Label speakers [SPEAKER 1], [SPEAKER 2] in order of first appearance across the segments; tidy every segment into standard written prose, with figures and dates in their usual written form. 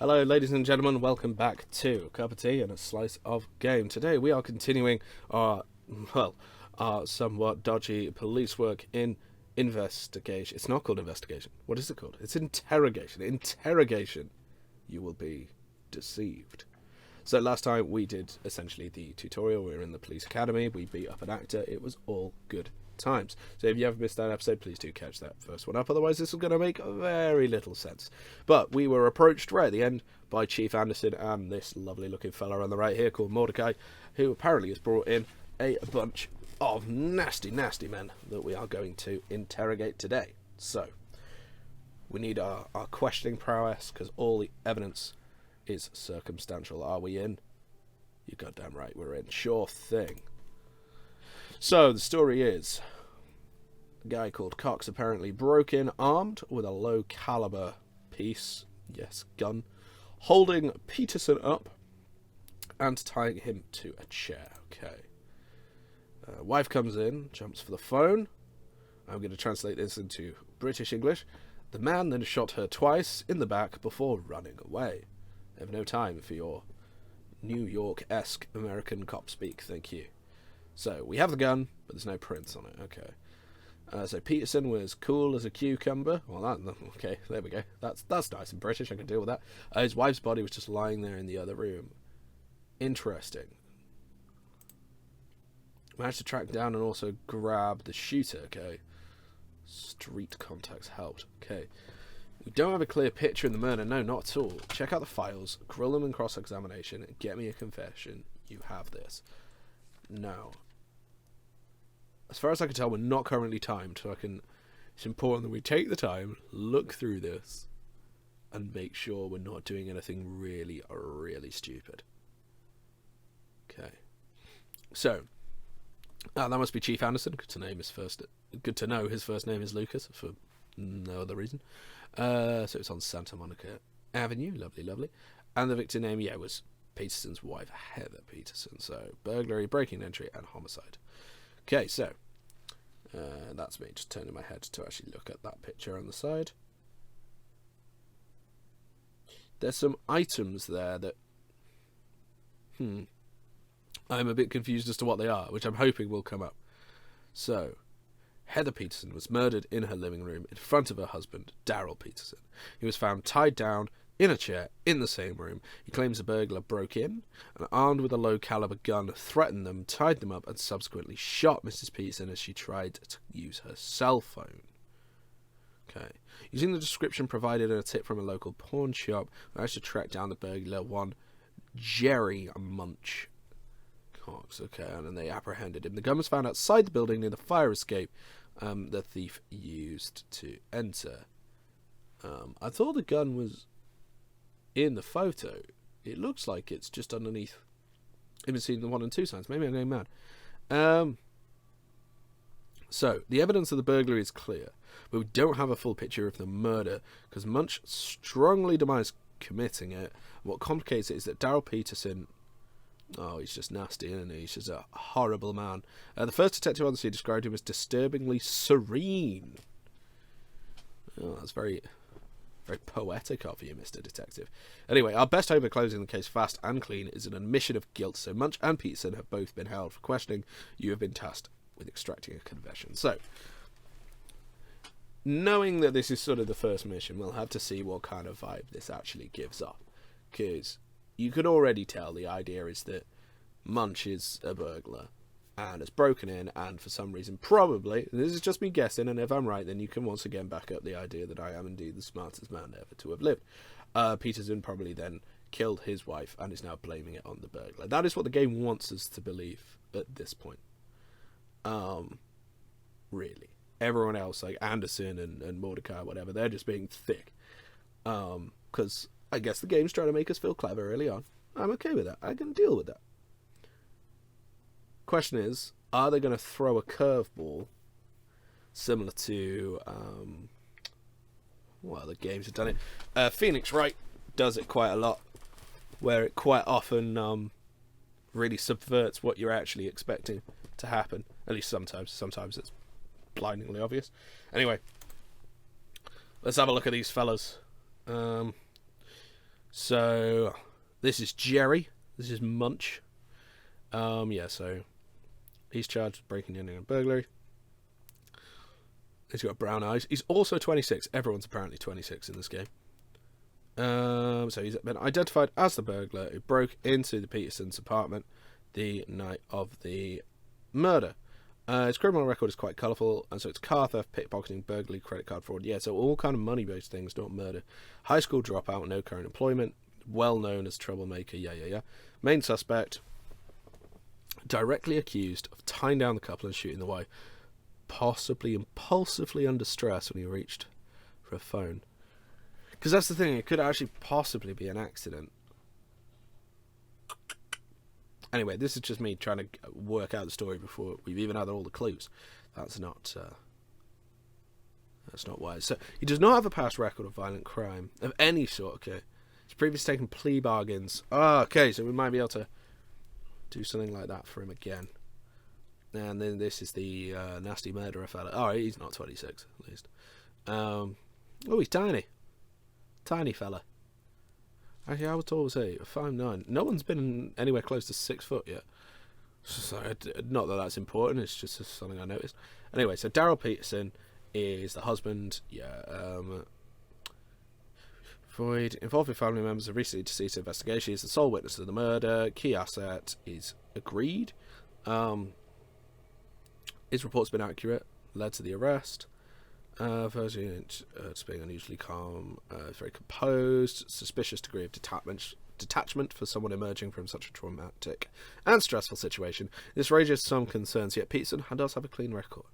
[SPEAKER 1] Hello, ladies and gentlemen. Welcome back to a cup of tea and a slice of game. Today we are continuing our somewhat dodgy police work in investigation. It's not called investigation. What is it called? It's interrogation. Interrogation. You will be deceived. So last time we did essentially the tutorial. We were in the police academy. We beat up an actor. It was all good times. So if you have missed that episode, please do catch that first one up. Otherwise, this is going to make very little sense. But we were approached right at the end by Chief Anderson and this lovely looking fella on the right here called Mordekai, who apparently has brought in a bunch of nasty men that we are going to interrogate today. So we need our questioning prowess, because all the evidence is circumstantial. Are we in? You goddamn right we're in. Sure thing. So the story is, a guy called Cox apparently broke in armed with a low caliber piece, yes, gun, holding Peterson up and tying him to a chair. Okay. Wife comes in, jumps for the phone. I'm going to translate this into British English. The man then shot her twice in the back before running away. I have no time for your New York-esque American cop speak, thank you. So, we have the gun, but there's no prints on it. Okay. So, Peterson was cool as a cucumber. Well, okay, there we go. That's nice and British, I can deal with that. His wife's body was just lying there in the other room. Interesting. Managed to track down and also grab the shooter, okay. Street contacts helped, okay. We don't have a clear picture of the murder, no, not at all. Check out the files, grill them in cross-examination, and get me a confession. You have this. Now, as far as I can tell, we're not currently timed, so it's important that we take the time, look through this, and make sure we're not doing anything really, really stupid. Okay. So, that must be Chief Anderson. Good to know his first name is Lucas, for no other reason. So it's on Santa Monica Avenue, lovely. And the victim name, was Peterson's wife, Heather Peterson. So, burglary, breaking entry, and homicide. Okay, so, that's me just turning my head to actually look at that picture on the side. There's some items there that, I'm a bit confused as to what they are, which I'm hoping will come up. So, Heather Peterson was murdered in her living room in front of her husband, Darrell Peterson. He was found tied down in a chair in the same room. He claims a burglar broke in and, armed with a low-caliber gun, threatened them, tied them up, and subsequently shot Mrs. Peterson as she tried to use her cell phone. Okay. Using the description provided in a tip from a local pawn shop, we managed to track down the burglar, one Jerry Munch Cox. Okay, and then they apprehended him. The gun was found outside the building near the fire escape the thief used to enter. I thought the gun was in the photo. It looks like it's just underneath. I haven't seen the 1 and 2 signs. Maybe I'm going mad. So, the evidence of the burglary is clear, but we don't have a full picture of the murder, because Munch strongly denies committing it. What complicates it is that Darrell Peterson, he's just nasty, isn't he? He's just a horrible man. The first detective on the scene described him as disturbingly serene. Oh, that's very, very poetic of you, Mr. Detective. Anyway, our best hope of closing the case fast and clean is an admission of guilt. So Munch and Peterson have both been held for questioning. You have been tasked with extracting a confession. So, knowing that this is sort of the first mission, we'll have to see what kind of vibe this actually gives off. Because you could already tell the idea is that Munch is a burglar and has broken in, and for some reason, probably, this is just me guessing, and if I'm right, then you can once again back up the idea that I am indeed the smartest man ever to have lived. Peterson probably then killed his wife and is now blaming it on the burglar. That is what the game wants us to believe at this point. Really. Everyone else, like Anderson and Mordekai, whatever, they're just being thick. Because I guess the game's trying to make us feel clever early on. I'm okay with that. I can deal with that. Question is, are they going to throw a curveball similar to, the games have done it. Phoenix Wright does it quite a lot, where it quite often really subverts what you're actually expecting to happen. At least sometimes. Sometimes it's blindingly obvious. Anyway, let's have a look at these fellas. So this is Jerry. This is Munch. Yeah, so he's charged with breaking in and burglary. He's got brown eyes. He's also 26. Everyone's apparently 26 in this game. So he's been identified as the burglar who broke into the Petersons' apartment the night of the murder. His criminal record is quite colourful, and so it's car theft, pickpocketing, burglary, credit card fraud. Yeah, so all kind of money-based things, not murder. High school dropout, no current employment, well known as troublemaker. Yeah. Main suspect, directly accused of tying down the couple and shooting the wife, possibly impulsively under stress when he reached for a phone. Because that's the thing, it could actually possibly be an accident. Anyway, this is just me trying to work out the story before we've even had all the clues. That's not wise. So he does not have a past record of violent crime of any sort. Okay, he's previously taken plea bargains. Okay, so we might be able to do something like that for him again. And then this is the nasty murderer fella. Oh, he's not 26 at least. Oh, he's tiny fella. Actually, how tall was he? 5'9". No one's been anywhere close to 6 foot yet. So, not that that's important. It's just something I noticed. Anyway, so Daryl Peterson is the husband. Yeah. Void involved with family members of recently deceased investigation. He's the sole witness to the murder. Key asset is agreed. His report's been accurate. Led to the arrest. First unit, being unusually calm, very composed, suspicious degree of detachment for someone emerging from such a traumatic and stressful situation. This raises some concerns, yet Peterson does have a clean record.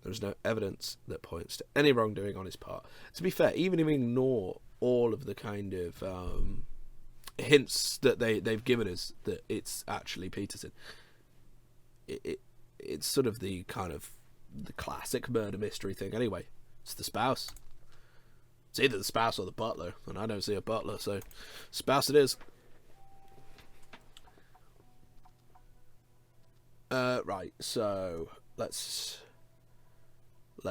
[SPEAKER 1] There is no evidence that points to any wrongdoing on his part. To be fair, even if we ignore all of the kind of hints that they've given us that it's actually Peterson, it's sort of the kind of the classic murder mystery thing anyway. It's the spouse. It's either the spouse or the butler, and I don't see a butler, so spouse it is. Right, so let's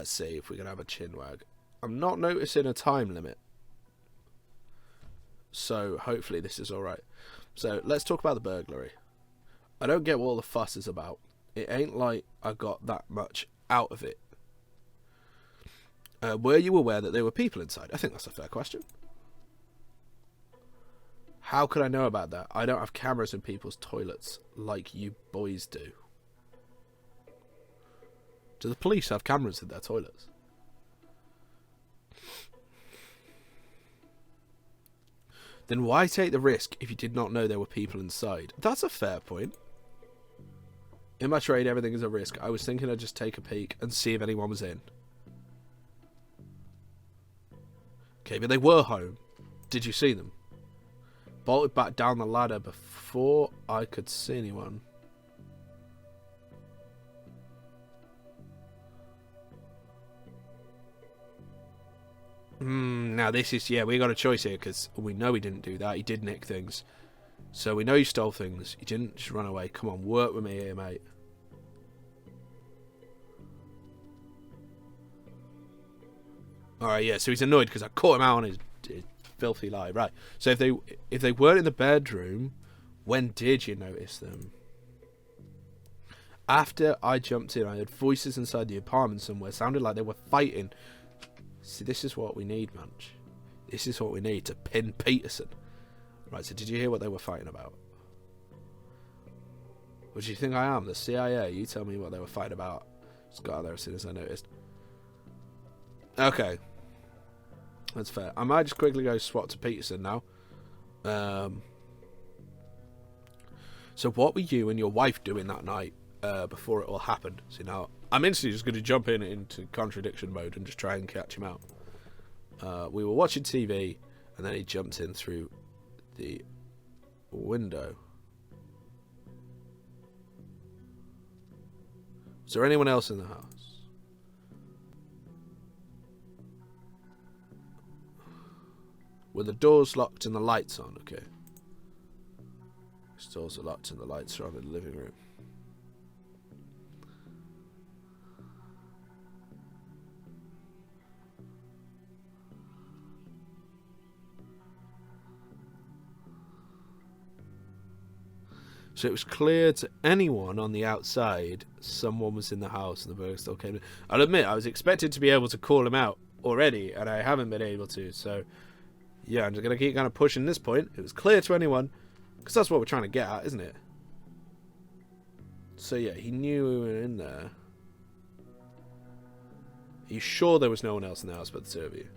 [SPEAKER 1] see if we can have a chin wag. I'm not noticing a time limit, so hopefully this is alright. So let's talk about the burglary. I don't get what all the fuss is about. It ain't like I got that much out of it. Were you aware that there were people inside? I think that's a fair question. How could I know about that? I don't have cameras in people's toilets like you boys do. Do the police have cameras in their toilets? Then why take the risk if you did not know there were people inside? That's a fair point. In my trade, everything is a risk. I was thinking I'd just take a peek and see if anyone was in. Okay, but they were home. Did you see them? Bolted back down the ladder before I could see anyone. Now this is, yeah, we got a choice here because we know he didn't do that. He did nick things. So we know you stole things. You didn't just run away. Come on, work with me here, mate. Alright, yeah, so he's annoyed because I caught him out on his filthy lie. Right, so if they weren't in the bedroom, when did you notice them? After I jumped in, I heard voices inside the apartment somewhere. Sounded like they were fighting. See, this is what we need, Munch. This is what we need to pin Peterson. Right, so did you hear what they were fighting about? What do you think I am? The CIA? You tell me what they were fighting about. Just got out there as soon as I noticed. Okay. That's fair. I might just quickly go swap to Peterson now. So what were you and your wife doing that night before it all happened? See, now, I'm instantly just going to jump into contradiction mode and just try and catch him out. We were watching TV, and then he jumped in through the window. Was there anyone else in the house? Were the doors locked and the lights on? Okay. The doors are locked and the lights are on in the living room. So it was clear to anyone on the outside someone was in the house and the burglar still came in. I'll admit, I was expected to be able to call him out already, and I haven't been able to. So, yeah, I'm just going to keep kind of pushing this point. It was clear to anyone, because that's what we're trying to get at, isn't it? So, yeah, he knew we were in there. Are you sure there was no one else in the house but the two of you?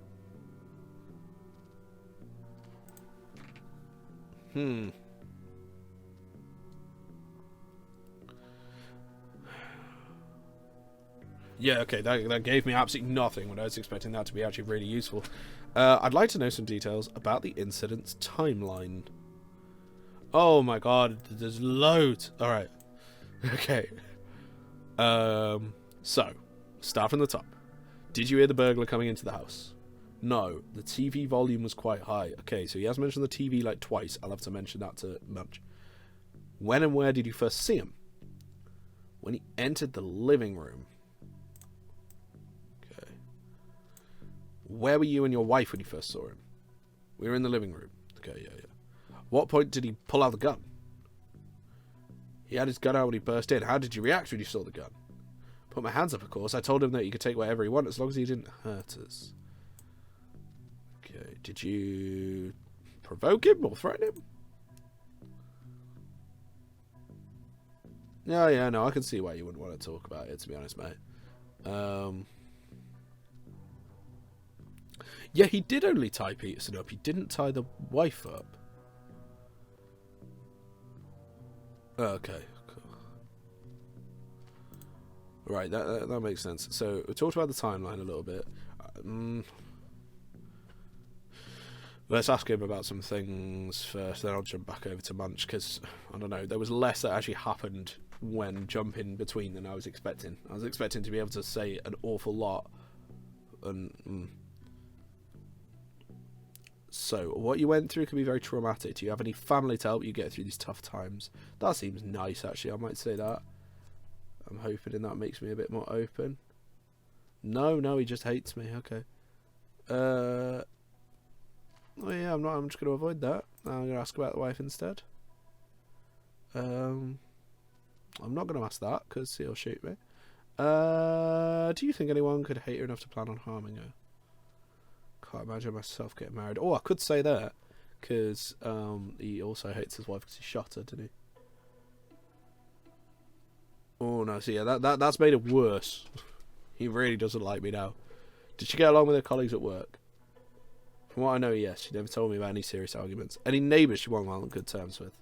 [SPEAKER 1] Yeah, okay, that gave me absolutely nothing when I was expecting that to be actually really useful. I'd like to know some details about the incident's timeline. Oh my god, there's loads. Alright. Okay. So, start from the top. Did you hear the burglar coming into the house? No. The TV volume was quite high. Okay, so he has mentioned the TV like twice. I'll have to mention that to Munch. When and where did you first see him? When he entered the living room. Okay. Where were you and your wife when you first saw him? We were in the living room. Okay, yeah. What point did he pull out the gun? He had his gun out when he burst in. How did you react when you saw the gun? Put my hands up, of course. I told him that he could take whatever he wanted as long as he didn't hurt us. Okay, did you provoke him or threaten him? Yeah, no, I can see why you wouldn't want to talk about it, to be honest, mate. Yeah, he did only tie Peterson up. He didn't tie the wife up. Okay, cool. Right, that makes sense. So, we talked about the timeline a little bit. Let's ask him about some things first, then I'll jump back over to Munch, because, I don't know, there was less that actually happened when jumping between than I was expecting. I was expecting to be able to say an awful lot. And So, what you went through can be very traumatic. Do you have any family to help you get through these tough times? That seems nice, actually. I might say that. I'm hoping that makes me a bit more open. No, he just hates me. Okay. Oh yeah, I'm just going to avoid that. I'm going to ask about the wife instead. I'm not going to ask that, because he'll shoot me. Do you think anyone could hate her enough to plan on harming her? Can't imagine myself getting married. Oh, I could say that, because he also hates his wife because he shot her, didn't he? Oh no, so yeah, that's made it worse. He really doesn't like me now. Did she get along with her colleagues at work? From what I know, yes. She never told me about any serious arguments. Any neighbours she wasn't on good terms with?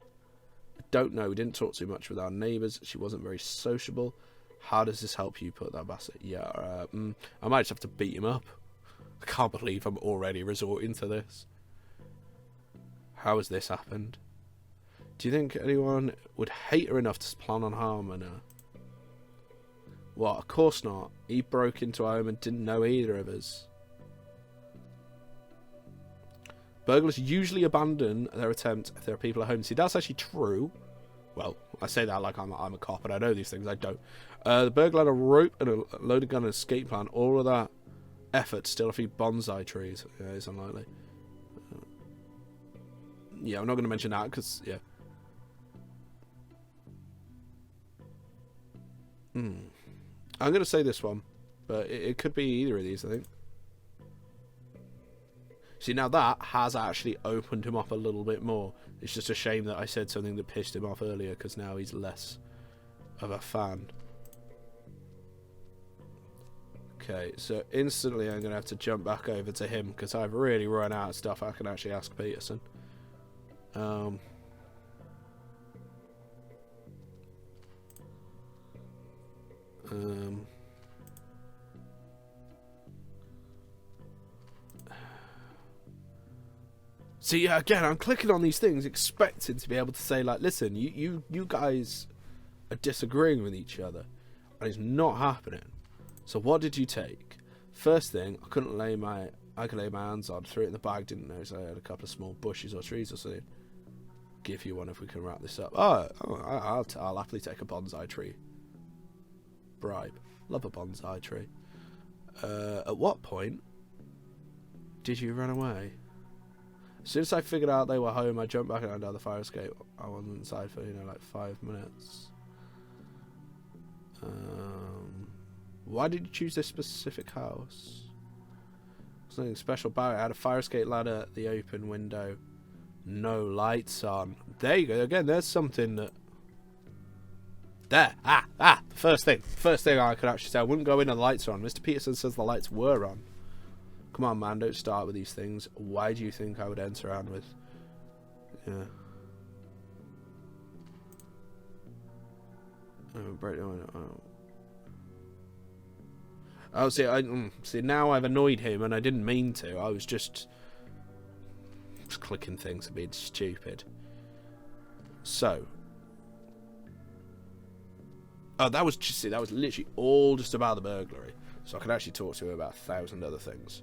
[SPEAKER 1] I don't know. We didn't talk too much with our neighbours. She wasn't very sociable. How does this help you put that bastard? Yeah, I might just have to beat him up. I can't believe I'm already resorting to this. How has this happened? Do you think anyone would hate her enough to plan on harming her? Well, of course not. He broke into our home and didn't know either of us. Burglars usually abandon their attempt if there are people at home. See, that's actually true. Well, I say that like I'm a cop and I know these things. I don't. The burglar had a rope and a loaded gun and escape plan. All of that effort to steal a few bonsai trees. Yeah, it's unlikely. Yeah, I'm not going to mention that because, yeah. I'm going to say this one, but it could be either of these, I think. See, now that has actually opened him up a little bit more. It's just a shame that I said something that pissed him off earlier, because now he's less of a fan. Okay, so instantly I'm going to have to jump back over to him, because I've really run out of stuff I can actually ask Peterson. See, again, I'm clicking on these things expecting to be able to say, like, listen, you guys are disagreeing with each other, and it's not happening. So what did you take? First thing, I could lay my hands on. Threw it in the bag, didn't know, so I had a couple of small bushes or trees or something. Give you one if we can wrap this up. I'll happily take a bonsai tree. Bribe. Love a bonsai tree. At what point did you run away? As soon as I figured out they were home, I jumped back and down the fire escape. I wasn't inside for, like 5 minutes. Why did you choose this specific house? Something special about it. I had a fire escape ladder, the open window, no lights on. There you go. Again, there's something that... There. First thing I could actually say. I wouldn't go in and the lights are on. Mr. Peterson says the lights were on. Come on, man. Don't start with these things. Why do you think I would enter on with... Yeah. Oh, see, now I've annoyed him, and I didn't mean to. I was just clicking things and being stupid. So, that was literally all just about the burglary. So I could actually talk to him about 1,000 other things.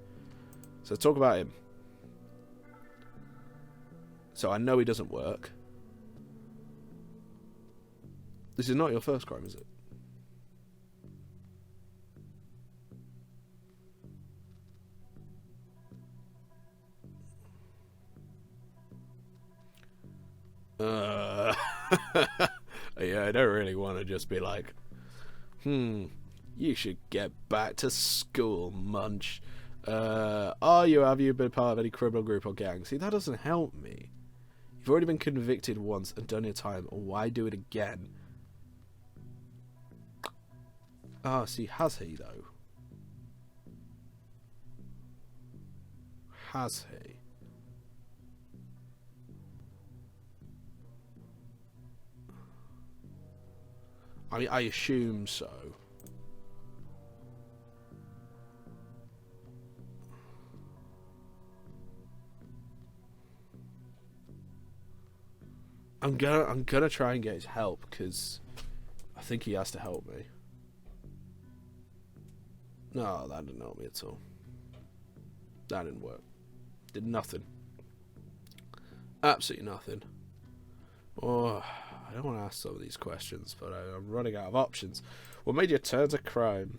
[SPEAKER 1] So let's talk about him. So I know he doesn't work. This is not your first crime, is it? Yeah, I don't really want to just be like, you should get back to school, Munch. Have you been part of any criminal group or gang? See, that doesn't help me. You've already been convicted once and done your time. Why do it again? See, has he, though? Has he? I mean, I assume so. I'm gonna try and get his help, because I think he has to help me. No, that didn't help me at all. That didn't work. Did nothing. Absolutely nothing. Oh, I don't want to ask some of these questions, but I'm running out of options. What made you turn to crime?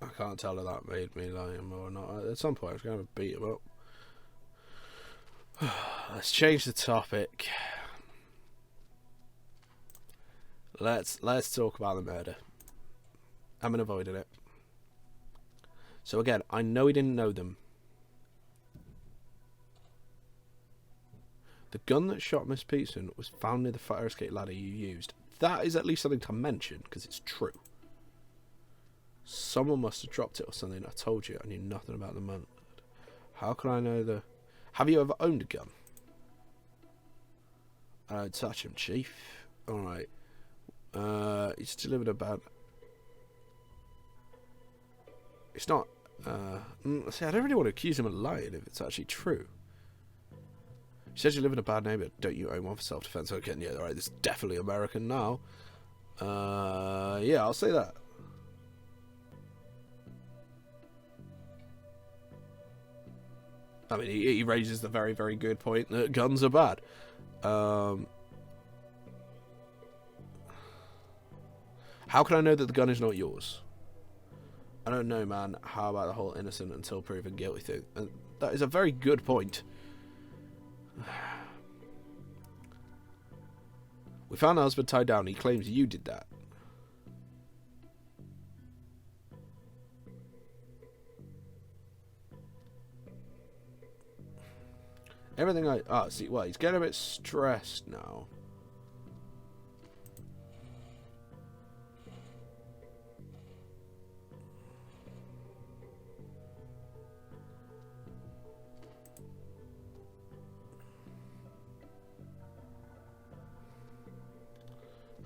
[SPEAKER 1] I can't tell if that made me like him or not. At some point I was going to beat him up. Let's change the topic. Let's talk about the murder. I'm avoiding it. So again, I know he didn't know them. The gun that shot Miss Peterson was found near the fire escape ladder you used. That is at least something to mention, because it's true. Someone must have dropped it or something. I told you, I knew nothing about the murder. How can I know the... Have you ever owned a gun? I don't touch him, Chief. Alright. You still live in a bad... It's not... see, I don't really want to accuse him of lying if it's actually true. He says you live in a bad neighborhood. Don't you own one for self-defense? Okay, yeah, alright, this is definitely American now. Yeah, I'll say that. I mean, he raises the very, very good point that guns are bad. How can I know that the gun is not yours? I don't know, man. How about the whole innocent until proven guilty thing? And that is a very good point. We found the husband tied down. He claims you did that. Everything I... see, well, he's getting a bit stressed now.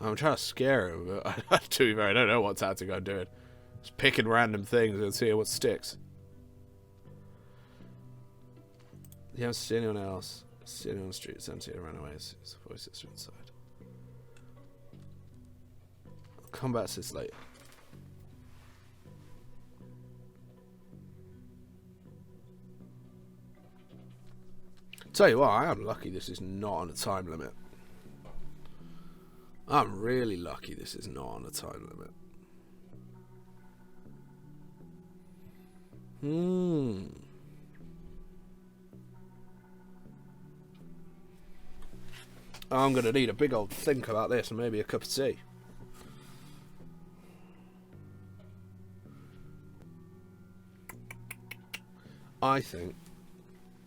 [SPEAKER 1] I'm trying to scare him, but to be fair, I don't know what tactic I'm doing. Just picking random things and seeing what sticks. You haven't seen anyone else. Sitting on the street, it's empty and ran away. His voice is inside. I'll come back to this later. Tell you what, I am lucky this is not on a time limit. I'm really lucky this is not on a time limit. I'm going to need a big old think about this and maybe a cup of tea. I think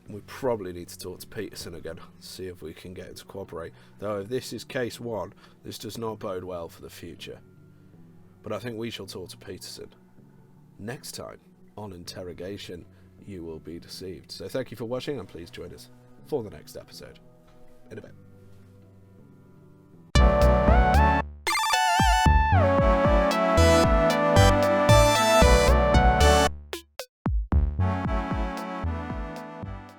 [SPEAKER 1] we probably need to talk to Peterson again, see if we can get him to cooperate. Though if this is case one, this does not bode well for the future. But I think we shall talk to Peterson next time on Interrogation. You will be deceived. So thank you for watching, and please join us for the next episode in a bit.